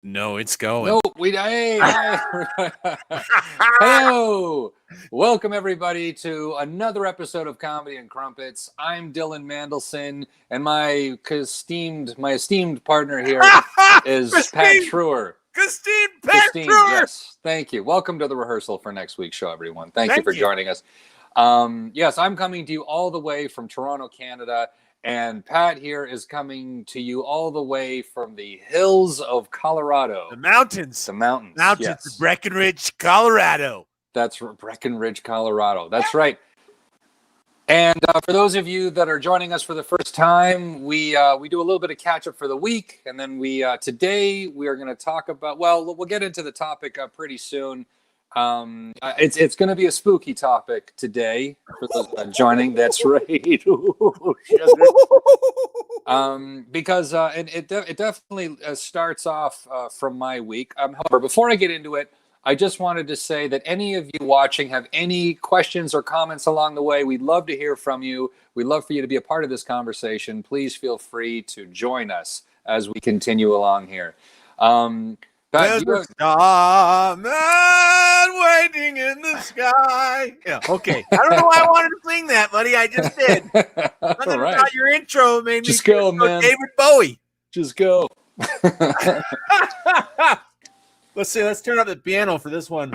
No, it's going. No, hi. Hello. Welcome, everybody, to another episode of Comedy and Crumpets. I'm Dylan Mandlsohn, and my esteemed partner here is Pat Treuer. Christine Treuer. Yes, thank you. Welcome to the rehearsal for next week's show, everyone. Thank you for joining us. Yes, I'm coming to you all the way from Toronto, Canada. And Pat here is coming to you all the way from the hills of Colorado. The mountains. Mountains, yes. Of Breckenridge, Colorado. That's Breckenridge, Colorado. That's right. And for those of you that are joining us for the first time, we do a little bit of catch up for the week. And then today we are going to talk about, we'll get into the topic pretty soon. It's going to be a spooky topic today for those joining. That's right. Because it definitely starts off from my week. However, before I get into it, I just wanted to say that any of you watching have any questions or comments along the way, we'd love to hear from you. We'd love for you to be a part of this conversation. Please feel free to join us as we continue along here. There's a starman waiting in the sky. Yeah, okay. I don't know why I wanted to sing that, buddy. I just did. Nothing right. about your intro made me just go, man. David Bowie. Just go. Let's see. Let's turn up the piano for this one.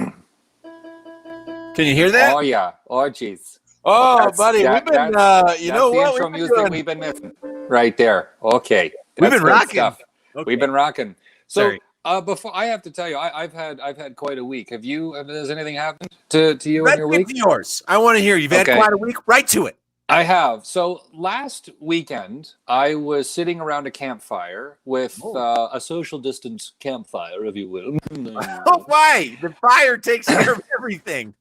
Can you hear that? Oh yeah. Oh jeez. Oh, buddy, we've been. You know what? Intro music we've been missing right there. Okay. We've been rocking. Stuff. Okay. We've been rocking. So. Sorry. Before I have to tell you, I've had quite a week. Has anything happened to you in your week? Yours. I want to hear. You've had quite a week. Right to it. I have. So last weekend, I was sitting around a campfire with a social distance campfire, if you will. Oh, why? The fire takes care of everything.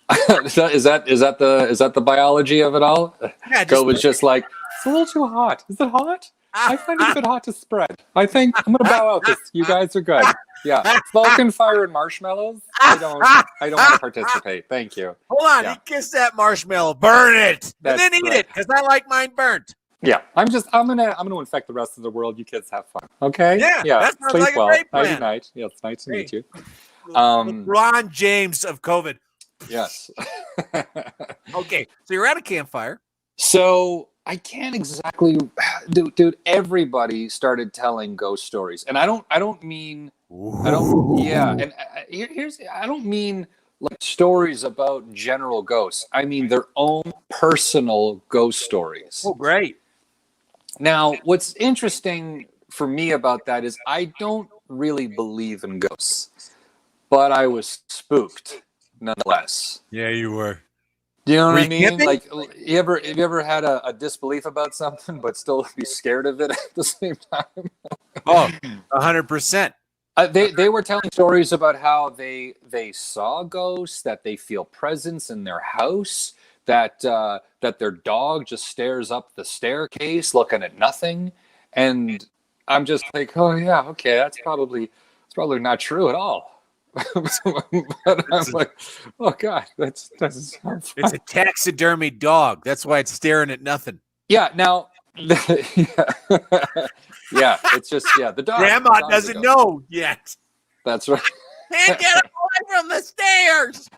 Is that the biology of it all? Yeah, Go was just like, it's a little too hot. Is it hot? I find it a bit hot to spread. I think I'm gonna bow out. You guys are good. Yeah, Vulcan fire and marshmallows. I don't want to participate. Thank you. Hold on, you kiss that marshmallow, burn it, and then eat it because I like mine burnt. Yeah, I'm gonna infect the rest of the world. You kids have fun. Okay. Yeah. That sounds Sleep like well. A great plan. Night night. Yeah, it's nice to meet you. LeBron James of COVID. Yes. Okay, so you're at a campfire. So. I can't exactly, dude. Everybody started telling ghost stories, and I don't mean like stories about general ghosts. I mean their own personal ghost stories. Oh, great! Now, what's interesting for me about that is I don't really believe in ghosts, but I was spooked nonetheless. Yeah, you were. Do you know what I mean? Camping? Like, have you ever had a disbelief about something, but still be scared of it at the same time? Oh, 100%. They were telling stories about how they saw ghosts, that they feel presence in their house, that their dog just stares up the staircase looking at nothing, and I'm just like, oh yeah, okay, that's probably not true at all. But I'm like, oh god, that's it's a taxidermy dog. That's why it's staring at nothing. Yeah. Now, yeah, it's just the dog. Grandma doesn't know yet. That's right. Can't get away from the stairs.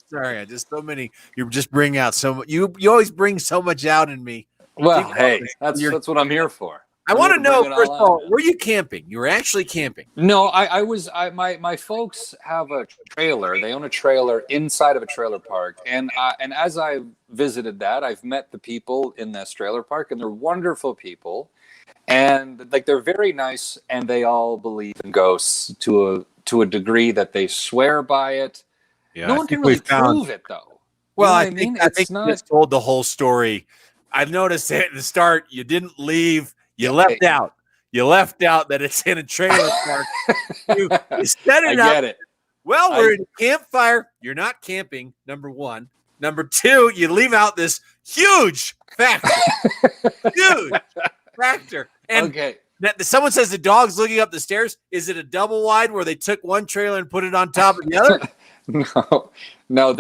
Sorry, I just so many. You just bring out so much. You always bring so much out in me. Well, hey, that's what I'm here for. I want to know, first of all, were you camping? You were actually camping? No, my folks have a trailer. They own a trailer inside of a trailer park. And as I visited that, I've met the people in this trailer park, and they're wonderful people. And like they're very nice, and they all believe in ghosts to a degree that they swear by it. Yeah, no one can really prove it, though. Well, I think you just told the whole story. I've noticed at the start you didn't leave. You left out. You left out that it's in a trailer park. You set it up. I get it. Well, we're in a campfire. You're not camping, number one. Number two, you leave out this huge factor. Huge factor. And someone says the dog's looking up the stairs. Is it a double wide where they took one trailer and put it on top of the other? No.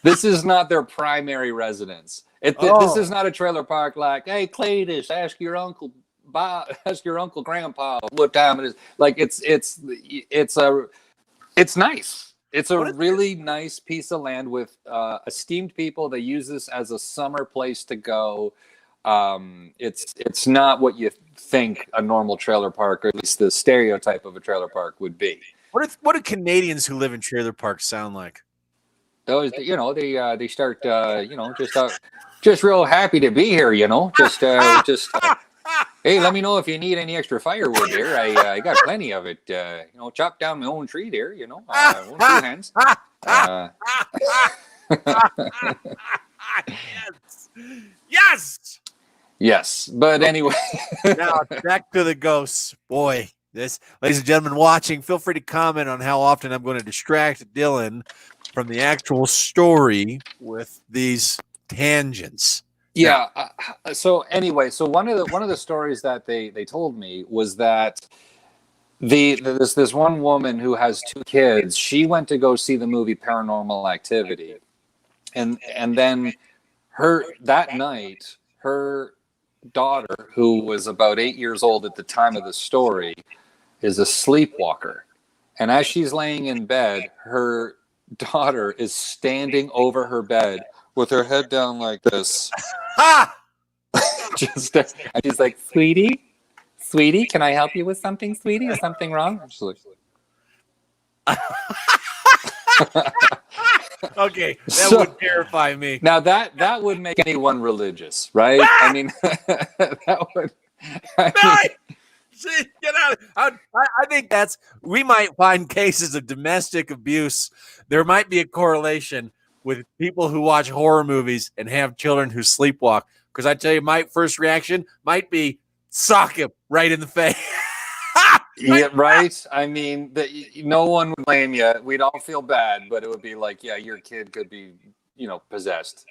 This is not their primary residence. This is not a trailer park like, hey, Cletus, ask your uncle ask your uncle, grandpa what time it is. Like it's nice. It's a really nice piece of land with esteemed people. They use this as a summer place to go. It's not what you think a normal trailer park, or at least the stereotype of a trailer park would be. What do Canadians who live in trailer parks sound like? Those, they start, just real happy to be here. Hey, let me know if you need any extra firewood here. I got plenty of it. Chop down my own tree there. Two hands. Yes. Yes, but anyway. Now back to the ghosts. Boy, this, ladies and gentlemen watching, feel free to comment on how often I'm going to distract Dylan from the actual story with these tangents. Yeah. So anyway, one of the stories that they told me was that this one woman who has 2 kids. She went to go see the movie Paranormal Activity, and then that night her daughter, who was about 8 years old at the time of the story, is a sleepwalker, and as she's laying in bed, her daughter is standing over her bed with her head down like this. And she's like, sweetie, can I help you with something, sweetie? Is something wrong? I'm just like, okay, that would terrify me. Now that would make anyone religious, right? I mean, that would. Get out! I think we might find cases of domestic abuse. There might be a correlation with people who watch horror movies and have children who sleepwalk. Because I tell you, my first reaction might be sock him right in the face. Yeah, right. I mean, no one would blame you. We'd all feel bad, but it would be like, yeah, your kid could be, possessed.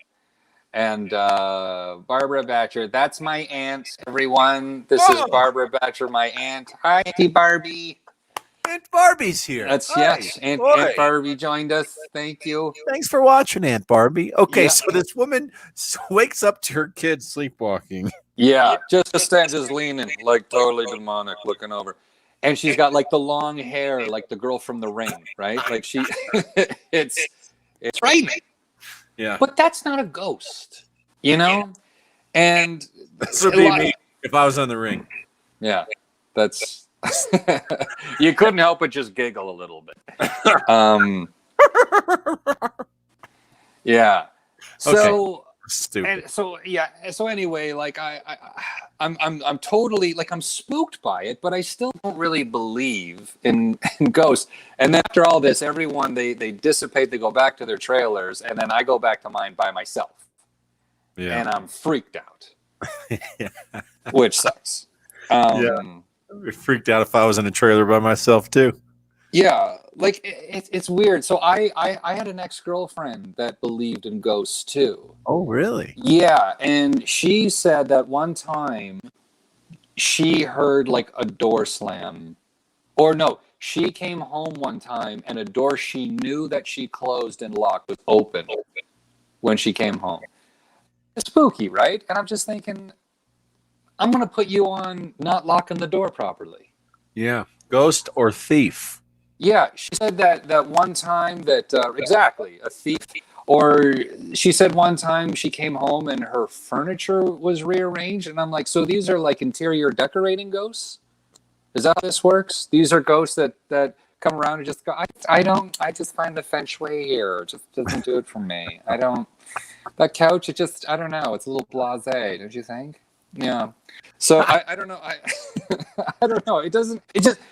And Barbara Batcher, that's my aunt, everyone. This is Barbara Batcher, my aunt. Hi, Auntie Barbie. Aunt Barbie's here. Yes. Aunt Barbie joined us. Thank you. Thanks for watching, Aunt Barbie. Okay, so this woman wakes up to her kid sleepwalking. Yeah, just leaning, like totally demonic, looking over. And she's got like the long hair, like the girl from The Ring, right? Like it's frightening. Yeah. But that's not a ghost, And this would be me if I was on The Ring. Yeah, that's. You couldn't help but just giggle a little bit. Yeah. So stupid. So anyway, like I'm totally, like, I'm spooked by it, but I still don't really believe in ghosts. And then after all this, everyone they dissipate, they go back to their trailers, and then I go back to mine by myself. Yeah. And I'm freaked out. Yeah. Which sucks. Yeah. I'd be freaked out if I was in a trailer by myself too. Yeah, like it's weird. So I had an ex-girlfriend that believed in ghosts too. Oh, really? Yeah, and she said that one time she heard like a door slam. Or no, she came home one time and a door she knew that she closed and locked was open when she came home. It's spooky, right? And I'm just thinking, I'm going to put you on not locking the door properly. Yeah. Ghost or thief? Yeah. She said that one time that, exactly, a thief. Or she said one time she came home and her furniture was rearranged. And I'm like, so these are like interior decorating ghosts? Is that how this works? These are ghosts that come around and just go, I just find the feng shui here. It just doesn't do it for me. That couch, I don't know. It's a little blasé, don't you think? Yeah. So I don't know. I don't know. It just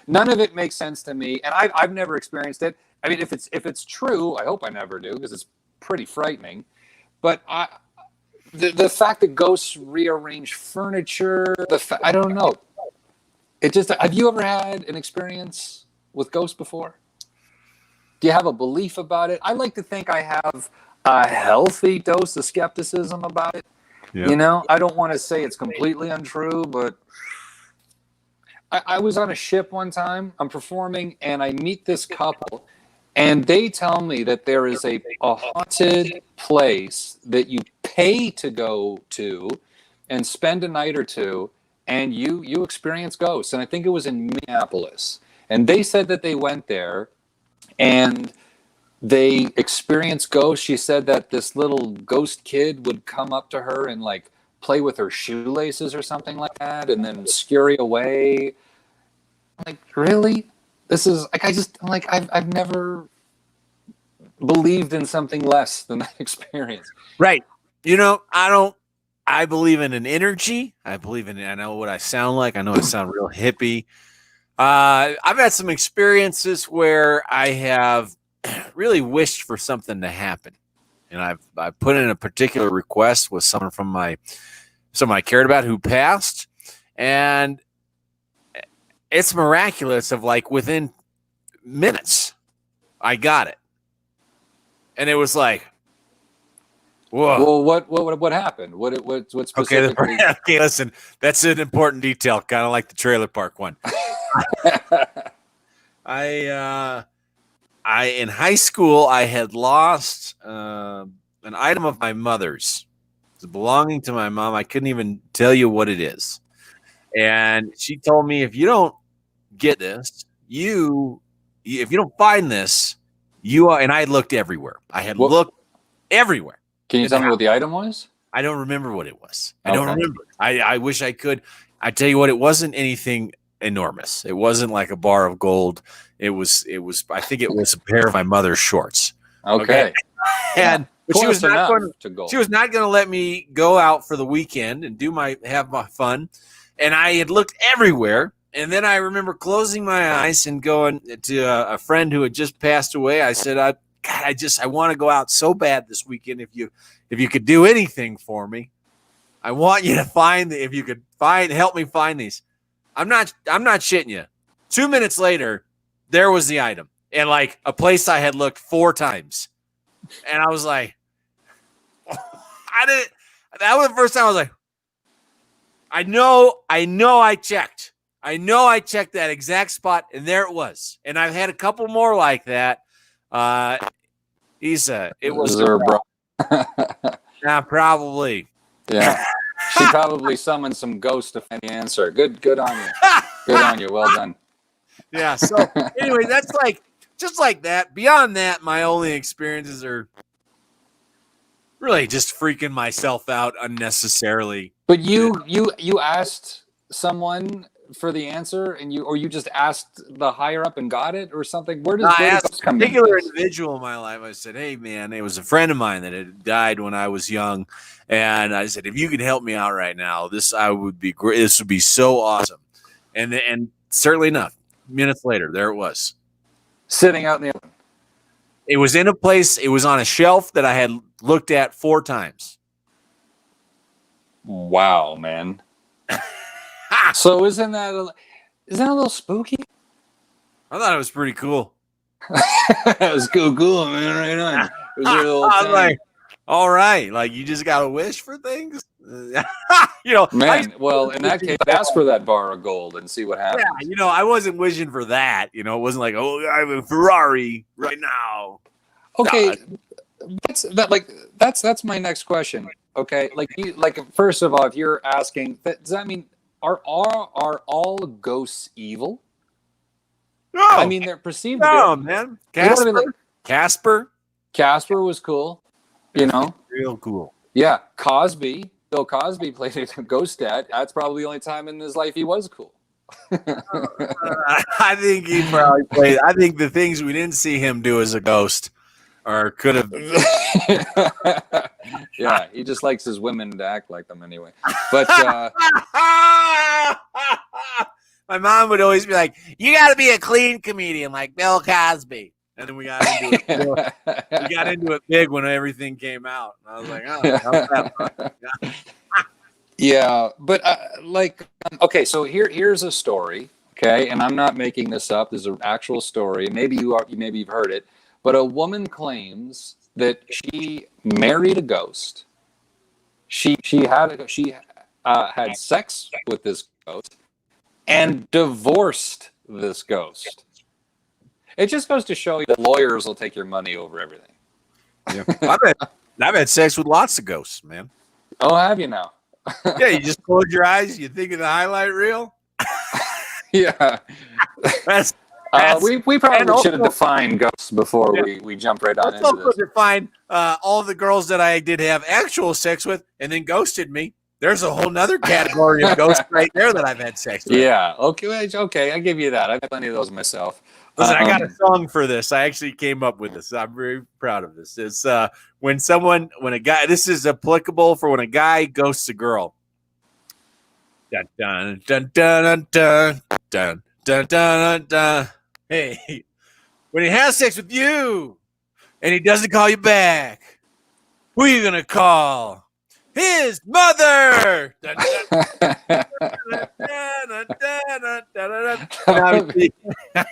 none of it makes sense to me. And I've never experienced it. I mean, if it's true, I hope I never do, because it's pretty frightening. But the fact that ghosts rearrange furniture, I don't know. Have you ever had an experience with ghosts before? Do you have a belief about it? I like to think I have a healthy dose of skepticism about it. Yeah. I don't want to say it's completely untrue, but I was on a ship one time. I'm performing, and I meet this couple, and they tell me that there is a haunted place that you pay to go to and spend a night or two, and you experience ghosts, and I think it was in Minneapolis, and they said that they went there and they experienced ghosts. She said that this little ghost kid would come up to her and like play with her shoelaces or something like that, and then scurry away. Like, really? This is like, I'm like, I've never believed in something less than that experience. Right. I believe in an energy. I know what I sound like. I know I sound real hippie. I've had some experiences where I have really wished for something to happen. And I've put in a particular request with someone I cared about who passed. And it's miraculous of like within minutes, I got it. And it was like, whoa. Well, what happened? What specifically? Okay, listen, that's an important detail, kind of like the trailer park one. I in high school I had lost an item of my mother's. It's belonging to my mom. I couldn't even tell you what it is. And she told me, if you don't get this, if you don't find this, you are. And I looked everywhere. I had looked everywhere. Can you tell me what the item was? I don't remember what it was. I don't remember. I wish I could. I tell you what, it wasn't anything enormous. It wasn't like a bar of gold. It was. I think it was a pair of my mother's shorts. Okay. And but she was not going to let me go out for the weekend and have my fun. And I had looked everywhere. And then I remember closing my eyes and going to a friend who had just passed away. I said, I want to go out so bad this weekend. If you could do anything for me, I want you to help me find these. I'm not shitting you. 2 minutes later, there was the item, and like a place I had looked 4 times, and I was like, that was the first time I was like, I know I checked. I know I checked that exact spot, and there it was. And I've had a couple more like that. It was her bro. Yeah, probably. Yeah. She probably summoned some ghosts to find the answer. Good on you. Good on you. Well done. Yeah. So anyway, that's like just like that. Beyond that, my only experiences are really just freaking myself out unnecessarily. But you asked someone for the answer, and you just asked the higher up and got it or something? Where I asked a particular individual in my life. I said, hey man, it was a friend of mine that had died when I was young, and I said, if you could help me out right now, this would be great. This would be so awesome. And certainly enough, minutes later, there it was, sitting out in the open. It was in a place. It was on a shelf that I had looked at 4 times. Wow, man. So isn't that a little spooky? I thought it was pretty cool. It was cool, man. Right on. It was a little I was like, all right, like you just got to wish for things, Man, well, in that case, ask for that bar of gold and see what happens. Yeah, I wasn't wishing for that. It wasn't like, oh, I have a Ferrari right now. Okay, that's my next question. Okay, first of all, if you're asking, does that mean are all ghosts evil? No, I mean they're perceived. No, man. Casper was cool. Real cool. Yeah, Bill Cosby played a ghost dad. That's probably the only time in his life he was cool. I think he probably played. I think the things we didn't see him do as a ghost or could have. Yeah, he just likes his women to act like them anyway. But my mom would always be like, "You got to be a clean comedian like Bill Cosby." And then we got into it. We got into it big when everything came out. And I was like, "Oh, yeah." But okay, so here's a story. Okay, and I'm not making this up. There's an actual story. Maybe you've heard it. But a woman claims that she married a ghost. She had sex with this ghost and divorced this ghost. It just goes to show you that lawyers will take your money over everything. Yeah. I've had sex with lots of ghosts, man. Oh, have you now? Yeah, you just close your eyes. You think of the highlight reel. Yeah. That's we probably should have also, defined ghosts before we jump right on into also this. define all the girls that I did have actual sex with and then ghosted me. There's a whole nother category of ghosts right there that I've had sex with. Yeah. Okay. I give you that. I've had plenty of those myself. Listen, I got a song for this. I actually came up with this. I'm very proud of this. It's when a guy, this is applicable for when a guy ghosts a girl. Dun dun dun dun dun dun dun dun dun. Hey, when he has sex with you and he doesn't call you back, who are you gonna call? His mother. Dun, dun, dun,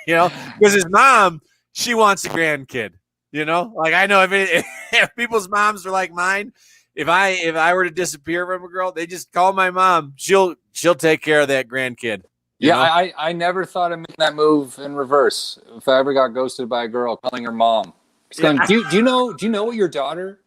you know, because his mom, she wants a grandkid. You know, like I know if people's moms are like mine, if I were to disappear from a girl, they just call my mom. She'll take care of that grandkid. Yeah, I never thought of making that move in reverse. If I ever got ghosted by a girl, calling her mom. Going, do you know what your daughter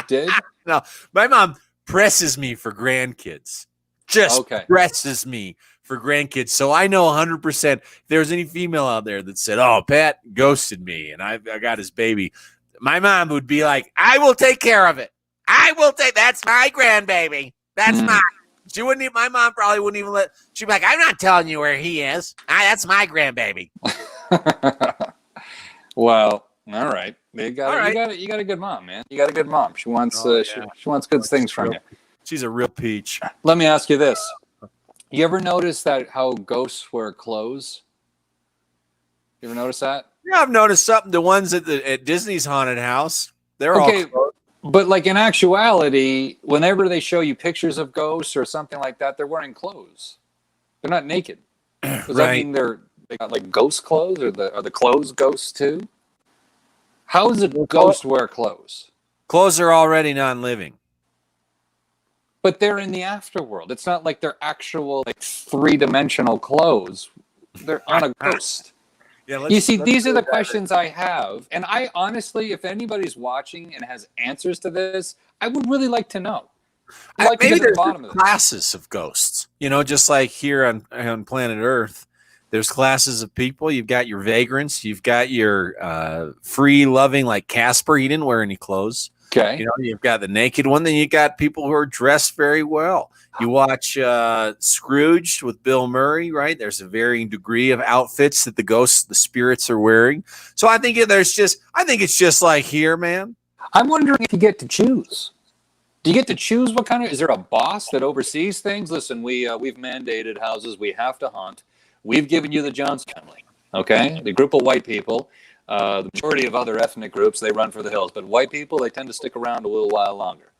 did? No, my mom presses me for grandkids. Just presses me for grandkids. So I know 100% if there's any female out there that said, "Oh, Pat ghosted me and I got his baby," my mom would be like, "I will take care of it. That's my grandbaby. That's mine." She wouldn't even, my mom probably wouldn't even let, she'd be like, "I'm not telling you where he is. That's my grandbaby." Well, all right. You got a good mom, man. You got a good mom. She wants she wants good things from you. She's a real peach. Let me ask you this. You ever notice that how ghosts wear clothes? You ever notice that? Yeah, I've noticed something. The ones at Disney's haunted house, they're all clothed. But like in actuality, whenever they show you pictures of ghosts or something like that, they're wearing clothes. They're not naked. Does that mean they got like ghost clothes, or are the clothes ghosts too? How does a ghost wear clothes? Clothes are already non-living. But they're in the afterworld. It's not like they're actual like three-dimensional clothes. They're on a ghost. Yeah, you see, these are the questions I have. And I honestly, if anybody's watching and has answers to this, I would really like to know. I'd like maybe to get to the bottom of this. Classes of ghosts. You know, just like here on planet Earth, there's classes of people. You've got your vagrants. You've got your free-loving, like Casper. He didn't wear any clothes. Okay. You know, you've got the naked one. Then you got people who are dressed very well. You watch Scrooged with Bill Murray, right? There's a varying degree of outfits that the spirits are wearing. So I think it's just like here, man. I'm wondering if you get to choose. Do you get to choose what kind of? Is there a boss that oversees things? Listen, we've mandated houses we have to haunt. We've given you the Johnson family, okay? The group of white people. The majority of other ethnic groups, they run for the hills. But white people, they tend to stick around a little while longer.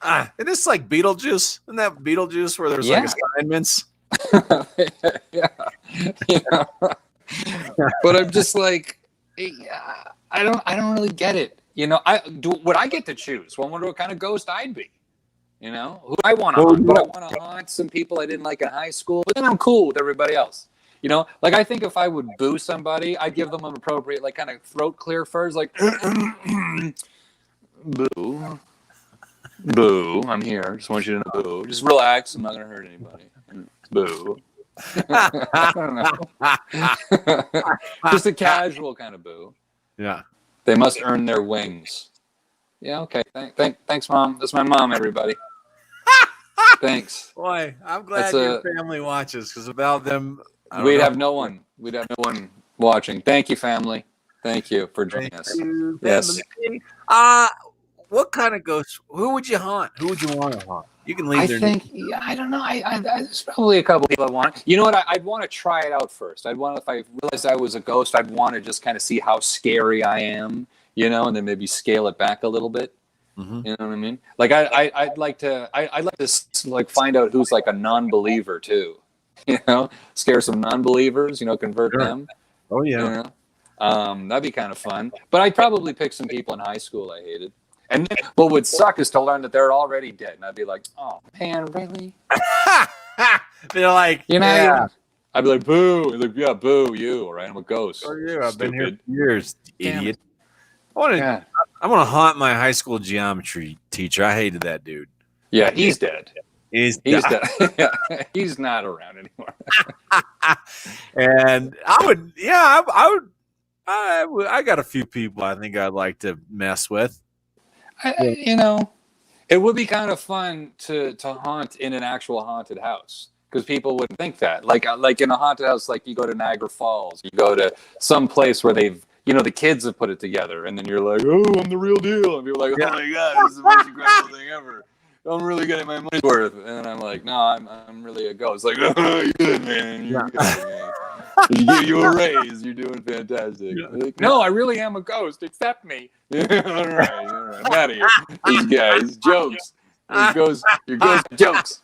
And it's like Beetlejuice. Isn't that Beetlejuice where there's like assignments? Yeah. But I'm just like, I don't really get it. You know, would I get to choose? Well, I wonder what kind of ghost I'd be. You know, who I want to haunt. But I want to haunt some people I didn't like in high school. But then I'm cool with everybody else. You know, like I think if I would boo somebody, I'd give them an appropriate, like kind of throat clear first, like boo, boo. I'm here. Just want you to know, boo. Just relax. I'm not gonna hurt anybody. Boo. I don't know. Just a casual kind of boo. Yeah. They must earn their wings. Yeah. Okay. Thanks, Mom. That's my mom. Everybody. Thanks. Boy, I'm glad your family watches, because without them. We'd have no one watching. Thank you, family. Thank you for joining us. Yes. What kind of ghosts? Who would you haunt? Who would you want to haunt? You can leave their name. I don't know. There's probably a couple people I want. You know what? I'd want to try it out first. I'd want, if I realized I was a ghost, I'd want to just kind of see how scary I am, you know, and then maybe scale it back a little bit. Mm-hmm. You know what I mean? Like I'd like to like find out who's like a non-believer too. You know, scare some non-believers, you know, convert them. Oh, yeah. You know? That'd be kind of fun. But I'd probably pick some people in high school I hated. And then what would suck is to learn that they're already dead. And I'd be like, oh, man, really? They're like, you know, yeah. I'd be like, boo. Like, yeah, boo, you. All right, I'm a ghost. Oh, you. I've been here for years, idiot. I want to haunt my high school geometry teacher. I hated that dude. Yeah, he's dead. He's He's dead. He's not around anymore. And I got a few people I think I'd like to mess with. You know, it would be kind of fun to haunt in an actual haunted house, because people wouldn't think that. Like in a haunted house, like you go to Niagara Falls, you go to some place where the kids have put it together, and then you're like, oh, I'm the real deal. And you're like, oh my God, this is the most incredible thing ever. I'm really getting my money's worth. And I'm like, no, I'm really a ghost. Like, oh, you're good, man. You're good, man. You give you a raise. You're doing fantastic. Like, no, I really am a ghost. Accept me. All right. I'm out of here. These guys, jokes. Your ghost jokes.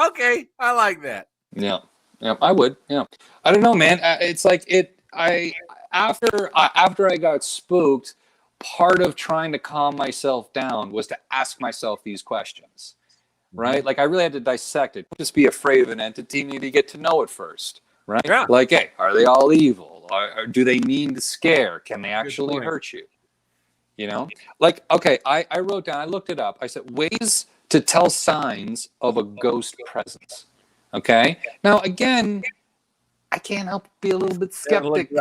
Okay, I like that. Yeah, I would. Yeah, I don't know, man. It's like after I got spooked, part of trying to calm myself down was to ask myself these questions, right? Like I really had to dissect it. Don't just be afraid of an entity. You need to get to know it first, right? Yeah. Like, hey, are they all evil? Or do they mean to scare? Can they actually hurt you? You know, like, okay, I wrote down, I looked it up. I said, ways to tell signs of a ghost presence. Okay. Now, again, I can't help be a little bit skeptic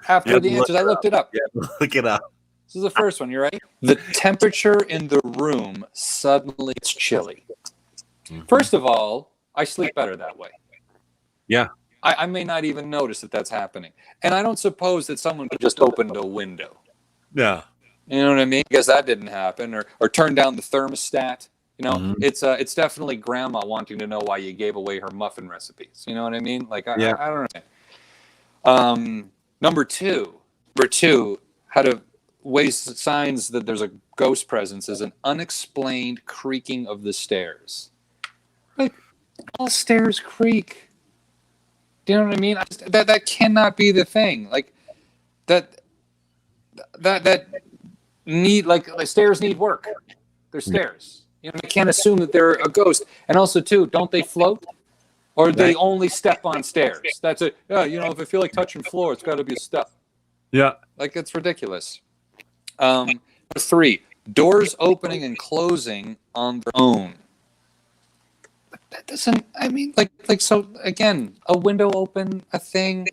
after the answers. I looked it up. Yeah, look it up. This is the first one. You ready? The temperature in the room suddenly gets chilly. First of all, I sleep better that way. Yeah. I may not even notice that that's happening. And I don't suppose that someone could just open a window. Yeah. You know what I mean? Because that didn't happen. Or turn down the thermostat. You know, it's definitely grandma wanting to know why you gave away her muffin recipes. You know what I mean? Like, I don't know. Number two, signs that there's a ghost presence is an unexplained creaking of the stairs. Like, all stairs creak. Do you know what I mean? That cannot be the thing. Like, that need, like stairs need work. They're stairs. You know, I can't assume that they're a ghost. And also, too, don't they float? Or do they only step on stairs? That's it. Yeah, you know, if I feel like touching floor, it's got to be a step. Yeah. Like, it's ridiculous. Number three, doors opening and closing on their own. That doesn't, I mean, like so, again, a window open, a thing,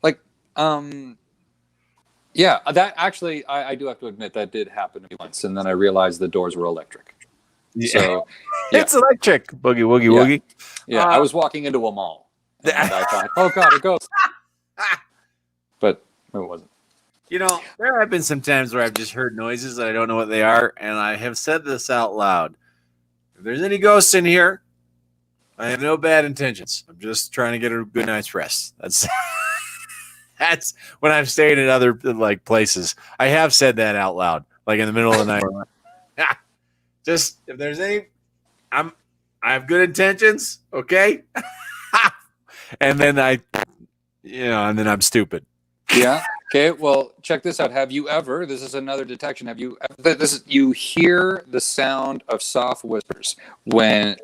like, yeah, that actually, I do have to admit that did happen to me once, and then I realized the doors were electric. Yeah. So, yeah. It's electric. Boogie, woogie, woogie. Yeah, I was walking into a mall, and I thought, oh, God, a ghost. But it wasn't. You know, there have been some times where I've just heard noises that I don't know what they are, and I have said this out loud. If there's any ghosts in here, I have no bad intentions. I'm just trying to get a good night's rest. That's when I've stayed in other like places. I have said that out loud, like in the middle of the night. Just if there's any, I have good intentions, okay? And then and then I'm stupid. Yeah. Okay. Well, check this out. Have you ever? This is another detection. Have you? You hear the sound of soft whispers when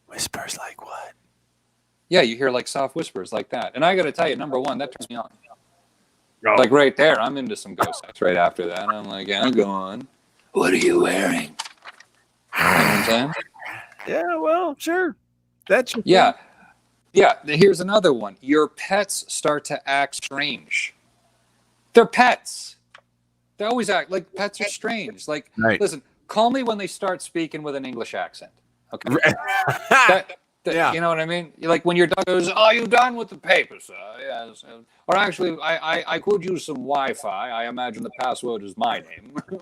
whispers like what? Yeah, you hear like soft whispers like that. And I got to tell you, number one, that turns me on. Oh. Like right there, I'm into some ghost sex right after that. I'm like, yeah, go on. What are you wearing? You know what I'm saying? Yeah, well, sure. That's yeah. Yeah, here's another one. Your pets start to act strange. They're pets. They always act like pets are strange. Like, Listen, call me when they start speaking with an English accent. Okay. Yeah. You know what I mean? Like when your dog goes, "Are you done with the paper, sir?" Yes. Or actually, I could use some Wi-Fi. I imagine the password is my name. Do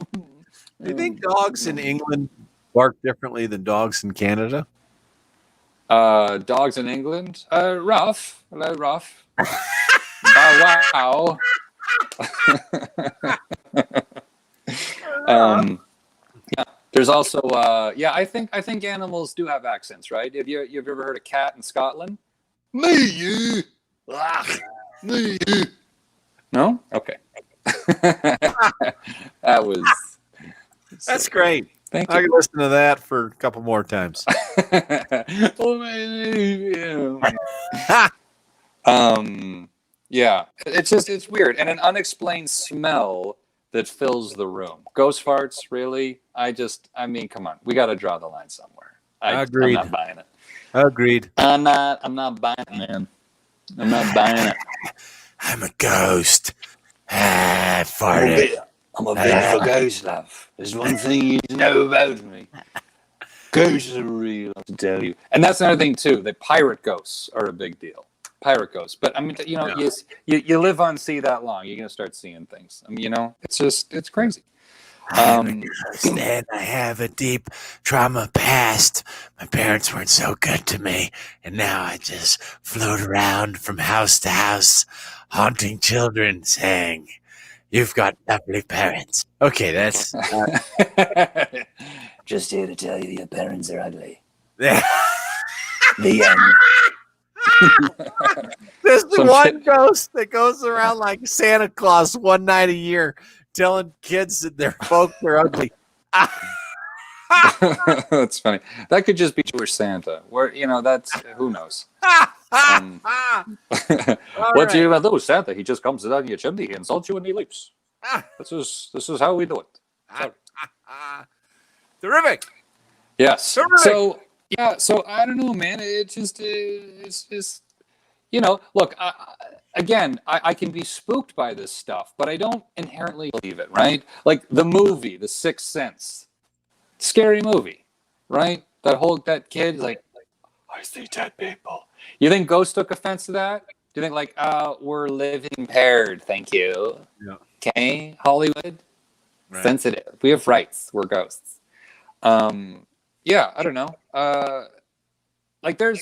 you think dogs in England bark differently than dogs in Canada? Dogs in England? Rough. Hello, rough. Wow. Yeah. There's also, I think animals do have accents, right? You've ever heard a cat in Scotland? Me. No? Okay. That's great. Thank you. I can listen to that for a couple more times. Yeah, it's weird. And an unexplained smell that fills the room. Ghost farts, really? I mean, come on. We got to draw the line somewhere. Agreed. I'm not buying it. Agreed. I'm not buying it, man. I'm not buying it. I'm a ghost. Farted. I'm a bit of a ghost, love. There's one thing you know about me. Ghosts are real, I have to tell you. And that's another thing, too. That pirate ghosts are a big deal. Pirate ghosts. But, I mean, you know, you live on sea that long, you're going to start seeing things. I mean, you know, it's crazy. I'm a ghost, and I have a deep trauma past. My parents weren't so good to me, and now I just float around from house to house, haunting children, saying, "You've got lovely parents." Okay, that's just here to tell you your parents are ugly. the end. There's the one ghost that goes around like Santa Claus one night a year, telling kids that their folks are ugly. That's funny. That could just be Jewish Santa. Where, you know, that's who knows. What do you about those Santa? He just comes down your chimney, he insults you, and he leaves. This is how we do it. Terrific. Yes. Terrific. So I don't know, man. It's just you know. Look, I can be spooked by this stuff, but I don't inherently believe it. Right? Like the movie, The Sixth Sense, scary movie, right? That kid, like, I see dead people. You think ghosts took offense to that? Do you think like, we're living impaired? Thank you. Yeah. Okay, Hollywood, right. Sensitive. We have rights. We're ghosts. Yeah, I don't know. Like there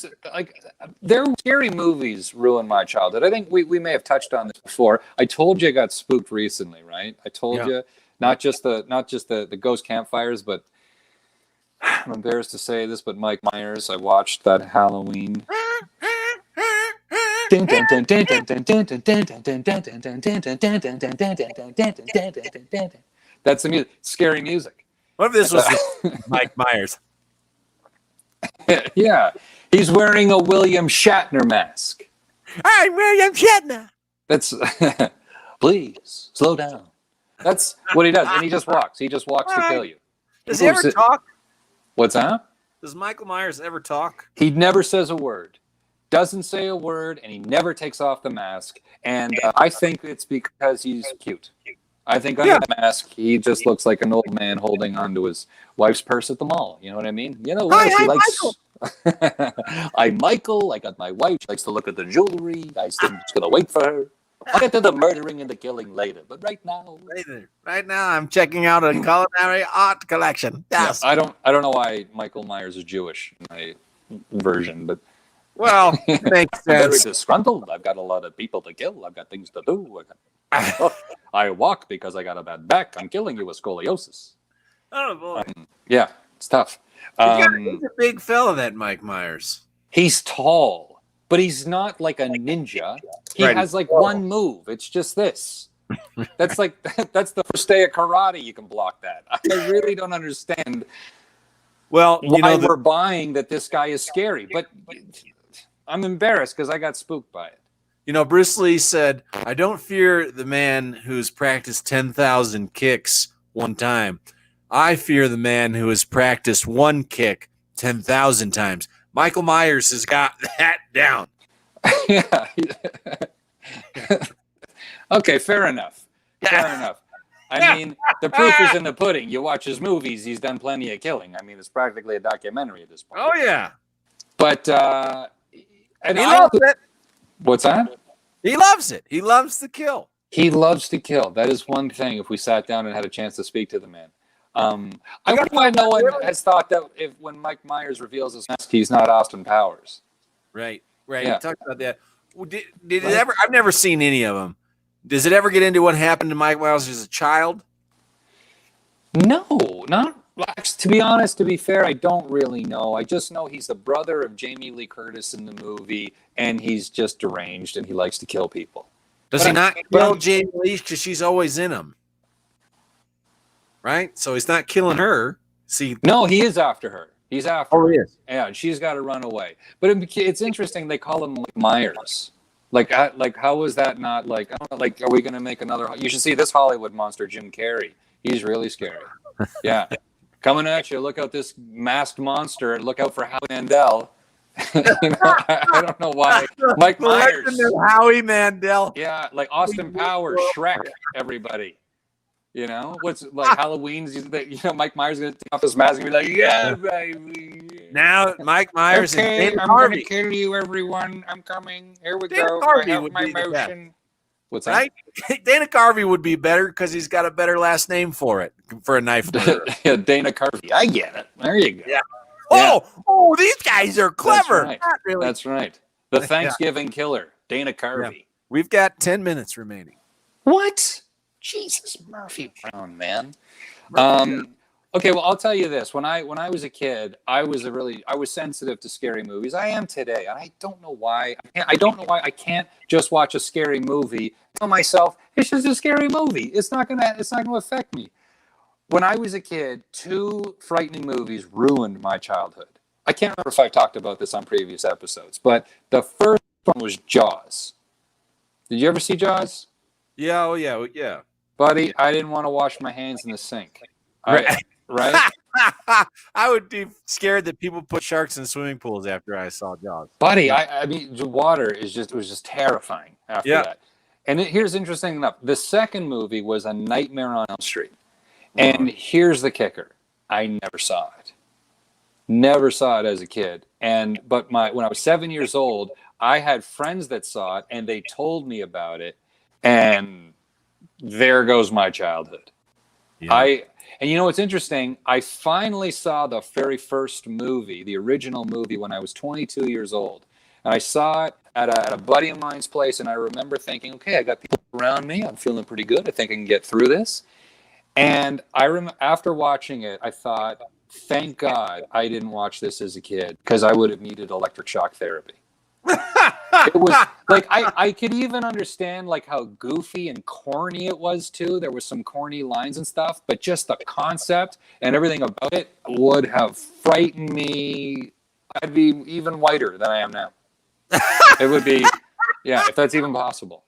were scary movies ruined my childhood. I think we may have touched on this before. I told you I got spooked recently, right? I told you not just the ghost campfires, but I'm embarrassed to say this, but Mike Myers. I watched that Halloween. That's the music. Scary music. What if this was Mike Myers? Yeah, he's wearing a William Shatner mask. I'm William Shatner. That's please slow down. That's what he does, and he just walks. He just walks to kill you. Does he ever talk? What's that? Does Michael Myers ever talk? He never says a word. Doesn't say a word, and he never takes off the mask. And I think it's because he's cute. I think under the mask, he just looks like an old man holding onto his wife's purse at the mall. You know what I mean? You know what? She likes. Michael. I'm Michael. I got my wife. She likes to look at the jewelry. I'm just gonna wait for her. I'll get to the murdering and the killing later. But right now, I'm checking out a culinary art collection. Yes. Yeah, I don't know why Michael Myers is Jewish in my version, but. Well, makes sense. I'm very disgruntled. I've got a lot of people to kill. I've got things to do. I walk because I got a bad back. I'm killing you with scoliosis. Oh, boy. Yeah, it's tough. He's a big fella, that Mike Myers. He's tall, but he's not like a ninja. He has like one move. It's just this. That's the first day of karate. You can block that. I really don't understand. Well, why we're buying that this guy is scary, but I'm embarrassed because I got spooked by it. You know, Bruce Lee said, "I don't fear the man who's practiced 10,000 kicks one time. I fear the man who has practiced one kick 10,000 times." Michael Myers has got that down. Yeah. Okay, fair enough. I mean, the proof is in the pudding. You watch his movies, he's done plenty of killing. I mean, it's practically a documentary at this point. Oh, yeah. But, and he loves it. What's that? He loves it. He loves to kill. He loves to kill. That is one thing if we sat down and had a chance to speak to the man. I wonder why no one has thought that when Mike Myers reveals his mask, he's not Austin Powers. Right. Yeah. We talked about that. Did it ever? I've never seen any of them. Does it ever get into what happened to Mike Myers as a child? No, not. To be honest, to be fair, I don't really know. I just know he's the brother of Jamie Lee Curtis in the movie, and he's just deranged, and he likes to kill people. Does he not kill Jamie Lee because she's always in him? Right? So he's not killing her. See? No, he is after her. He's after her. He is. Yeah, and she's got to run away. But it's interesting. They call him Mike Myers. Like how was that not like? I don't know, like, are we gonna make another? You should see this Hollywood monster, Jim Carrey. He's really scary. Yeah, coming at you. Look out, this masked monster. Look out for Howie Mandel. I don't know why. Mike Myers. Howie Mandel. Yeah, like Austin Powers, Shrek. Everybody. What's like Halloween's? Mike Myers is gonna take off his mask and be like, "Yeah, baby." Now Mike Myers okay, and I'm Harvey. gonna kill you, everyone. I'm coming. Here we Dana go. Carvey I have would my be the best. motion. What's that? Right? Dana Carvey would be better because he's got a better last name for a knife murderer. Yeah, Dana Carvey. I get it. There you go. Yeah. Oh, these guys are clever. That's right. Not really. That's right. The Thanksgiving killer, Dana Carvey. Yeah. We've got 10 minutes remaining. What? Jesus, Murphy Brown, man. Okay, well, I'll tell you this. When I was a kid, I was sensitive to scary movies. I am today. I don't know why. I don't know why I can't just watch a scary movie. Tell myself it's just a scary movie. It's not gonna affect me. When I was a kid, 2 frightening movies ruined my childhood. I can't remember if I've talked about this on previous episodes, but the first one was Jaws. Did you ever see Jaws? Yeah, oh yeah. Buddy, I didn't want to wash my hands in the sink. Right? I would be scared that people put sharks in swimming pools after I saw Jaws. Buddy, I mean, the water was just terrifying after that. And here's interesting enough. The second movie was A Nightmare on Elm Street. And here's the kicker. I never saw it. Never saw it as a kid. But when I was 7 years old, I had friends that saw it, and they told me about it. And there goes my childhood. Yeah. And you know what's interesting? I finally saw the very first movie, the original movie, when I was 22 years old. And I saw it at a buddy of mine's place, and I remember thinking, okay, I got people around me. I'm feeling pretty good. I think I can get through this. And after watching it, I thought, thank God I didn't watch this as a kid, because I would have needed electric shock therapy. It was like I could even understand like how goofy and corny it was too. There was some corny lines and stuff, but just the concept and everything about it would have frightened me. I'd be even whiter than I am now. It would be, if that's even possible.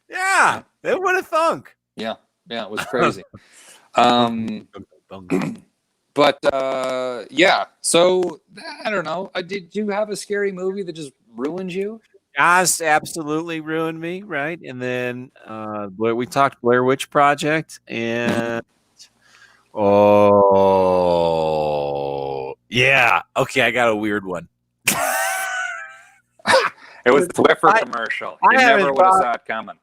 Yeah, it would have thunk. Yeah, it was crazy. But so I don't know. Did you have a scary movie that just ruined you? Jaws absolutely ruined me, right? And then we talked Blair Witch Project, and okay, I got a weird one. It was the Swiffer commercial. You never would have saw it coming.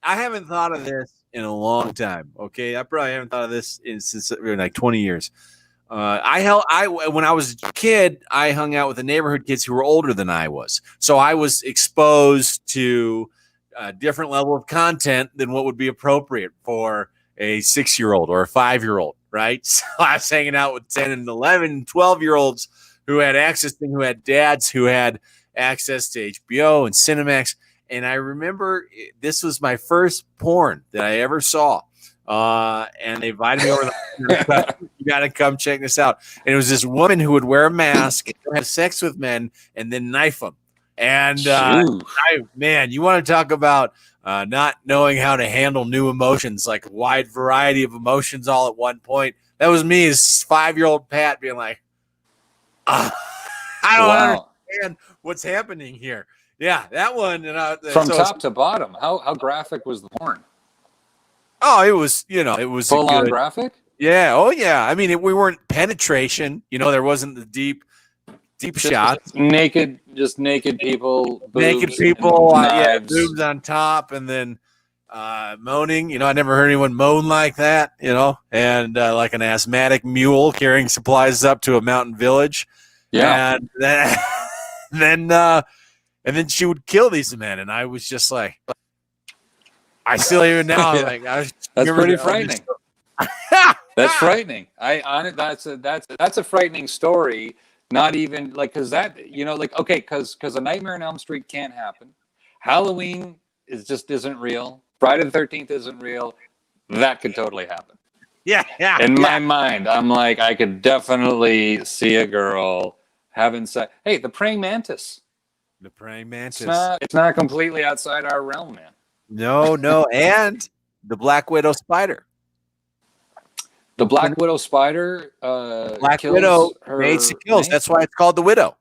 I haven't thought of this in a long time. Okay, I probably haven't thought of this since like 20 years. When I was a kid, I hung out with the neighborhood kids who were older than I was. So I was exposed to a different level of content than what would be appropriate for a 6-year-old or a 5-year-old, right? So I was hanging out with 10 and 11, 12-year-olds who had who had dads who had access to HBO and Cinemax. And I remember this was my first porn that I ever saw. And they invited me over. You got to come check this out. And it was this woman who would wear a mask, have sex with men, and then knife them. And you want to talk about not knowing how to handle new emotions, like a wide variety of emotions all at one point. That was me as 5-year-old Pat being like, I don't understand what's happening here. Yeah, that one. From top to bottom, how graphic was the porn? Oh, it was full on graphic. Yeah. Oh, yeah. I mean, we weren't penetration. There wasn't the deep shots. Naked people. Naked people. Boobs on top, and then moaning. I never heard anyone moan like that. And like an asthmatic mule carrying supplies up to a mountain village. Yeah. And then she would kill these men, and I was just like. I still even now. That's pretty frightening. That's frightening. That's a frightening story. Not even like because because A Nightmare on Elm Street can't happen. Halloween isn't real. Friday the 13th isn't real. That could totally happen. Yeah. In my mind, I'm like I could definitely see a girl having sex. Hey, the praying mantis. The praying mantis. It's not completely outside our realm, man. No, and the black widow spider. The black widow spider. Black kills widow her mates and kills. mate? That's why it's called the widow.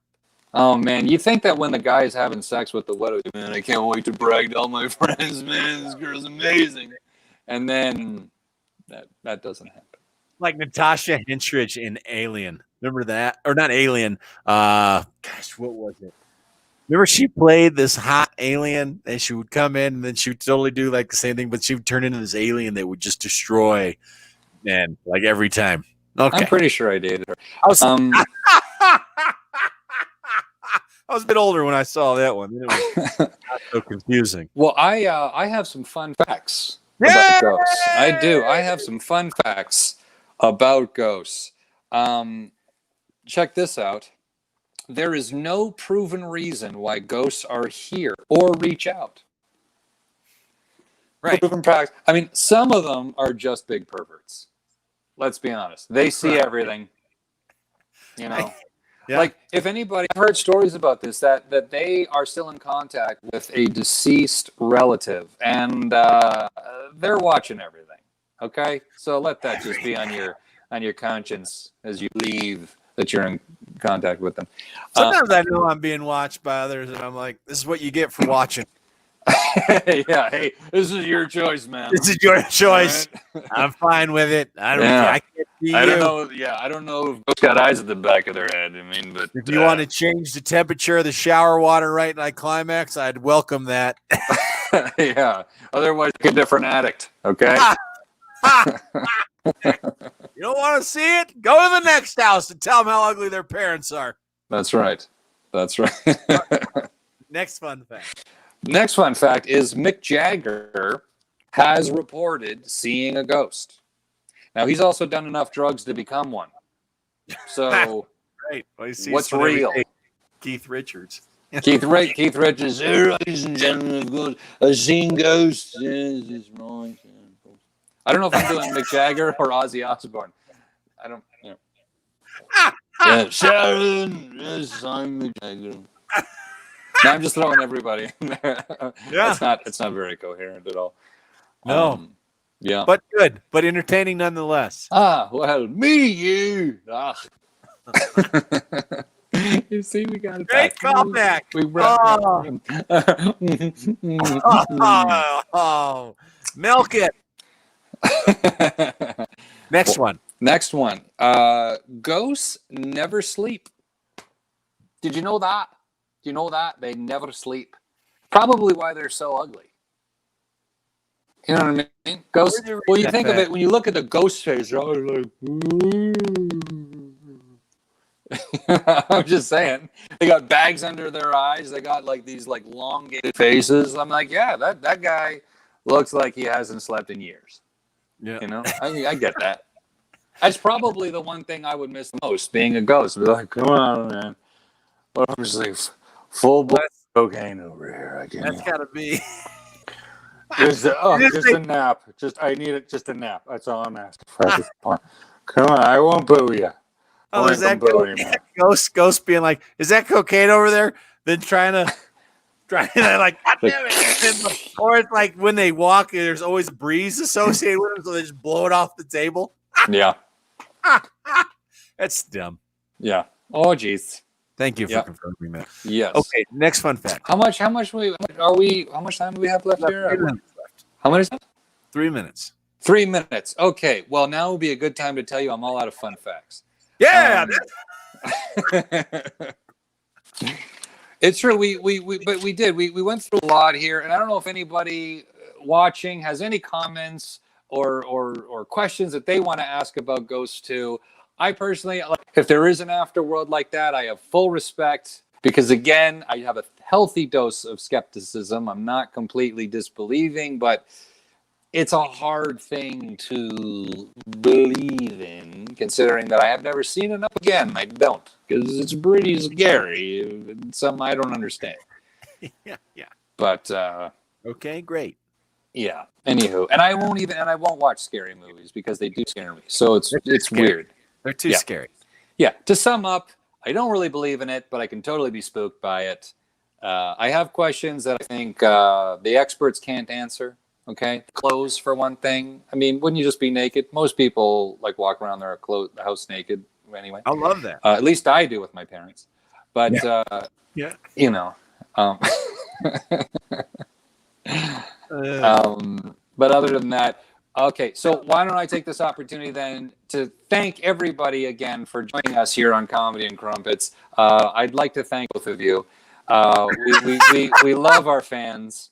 Oh man, you think that when the guy is having sex with the widow, man, I can't wait to brag to all my friends, man, this girl's amazing. And then that doesn't happen. Like Natasha Henstridge in Alien. Remember that? Or not Alien. Gosh, what was it? Remember she played this hot alien and she would come in and then she would totally do like the same thing, but she would turn into this alien that would just destroy men like every time. Okay. I'm pretty sure I dated her. I was a bit older when I saw that one. It was not so confusing. Well, I have some fun facts about ghosts. I do. I have some fun facts about ghosts. Check this out. There is no proven reason why ghosts are here or reach out. Right. Proven practice. I mean, some of them are just big perverts. Let's be honest. They see everything. You know. Yeah. Like, if anybody, I've heard stories about this, that they are still in contact with a deceased relative, and they're watching everything. Okay, so let that just be on your conscience as you leave that you're in contact with them. Sometimes I know I'm being watched by others, and I'm like, "This is what you get for watching." Yeah, hey, this is your choice, man. This is your choice. Right? I'm fine with it. I can't see you. I don't know. Yeah, I don't know if ghosts got eyes at the back of their head. I mean, but if you want to change the temperature of the shower water right in climax, I'd welcome that. Yeah. Otherwise, like a different addict. Okay. You don't want to see it? Go to the next house and tell them how ugly their parents are. That's right. That's right. Next fun fact. Next fun fact is Mick Jagger has reported seeing a ghost. Now, he's also done enough drugs to become one. So, right. Well, what's real? Keith Richards. Keith Richards, ladies and gentlemen, I've seen ghosts. Yes, it's mine. I don't know if I'm doing Mick Jagger or Ozzy Osbourne. I don't, you know. Yeah, Sharon, yes, I'm Mick Jagger. No, I'm just throwing everybody in there. Yeah. It's not very coherent at all. No. Yeah. But good. But entertaining nonetheless. Well, me, you. You see, we got it. Great callback. Oh, milk it. Next one. Next one. Ghosts never sleep. Did you know that? Do you know that? They never sleep. Probably why they're so ugly. You know what I mean? Ghosts. Well, you think of it when you look at the ghost face. They're always like, I'm just saying. They got bags under their eyes. They got like these like elongated faces. I'm like, yeah, that guy looks like he hasn't slept in years. Yeah. You know, I get that. That's probably the one thing I would miss the most, being a ghost. Be like, come on, man. Obviously, full blood cocaine over here. That's got to be. Just a nap. I need it. Just a nap. That's all I'm asking for at this point. Come on, I won't boo you. Oh, is that ghost being like, is that cocaine over there? Then trying to like, God damn it. Or it's like when they walk, there's always a breeze associated with them, so they just blow it off the table. Yeah. That's dumb. Yeah. Oh, geez. Thank you for confirming that. Yes. Okay, next fun fact. How much time do we have left here? 3 minutes left. How many? 3 minutes. 3 minutes. Okay. Well, now would be a good time to tell you I'm all out of fun facts. Yeah. It's true. We went through a lot here, and I don't know if anybody watching has any comments or questions that they want to ask about Ghosts 2. I personally, if there is an afterworld like that, I have full respect because, again, I have a healthy dose of skepticism. I'm not completely disbelieving, but it's a hard thing to believe in, considering that I have never seen it. Up again, I don't, because it's pretty scary. Some I don't understand. Yeah. But okay, great. Yeah. Anywho, and I won't watch scary movies because they do scare me. So it's weird. They're too scary. Yeah. To sum up, I don't really believe in it, but I can totally be spooked by it. I have questions that I think the experts can't answer. Okay, clothes for one thing. I mean, wouldn't you just be naked? Most people like walk around their house naked anyway. I love that. At least I do with my parents. But Yeah. you know, but other than that, okay. So why don't I take this opportunity then to thank everybody again for joining us here on Comedy and Crumpets. I'd like to thank both of you. We love our fans.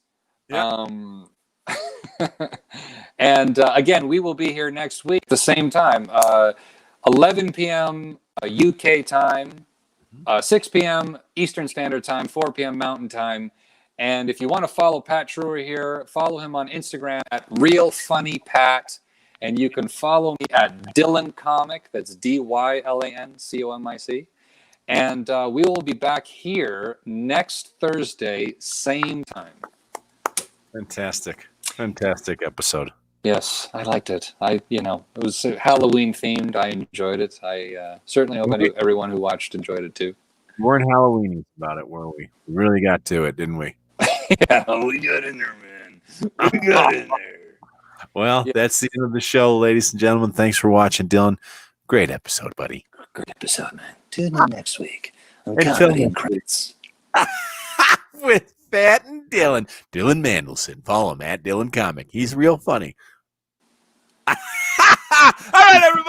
Yeah. And again, we will be here next week at the same time, 11 p.m. UK time, 6 p.m. Eastern Standard Time, 4 p.m. Mountain Time. And if you want to follow Pat Treuer here, follow him on Instagram at RealFunnyPat. And you can follow me at Dylan Comic. That's DYLANCOMIC. And we will be back here next Thursday, same time. Fantastic episode. Yes, I liked it. It was Halloween themed. I enjoyed it. I certainly hope everyone who watched enjoyed it too. We weren't Halloweenies about it, were we? We really got to it, didn't we? Yeah, we got in there, man. We got in there. Well, that's the end of the show, ladies and gentlemen. Thanks for watching, Dylan. Great episode, buddy. Great episode, man. Tune in next week on Comedy and Crumpets. With Pat and Dylan. Dylan Mandlsohn. Follow him at Dylan Comic. He's real funny. All right, everybody.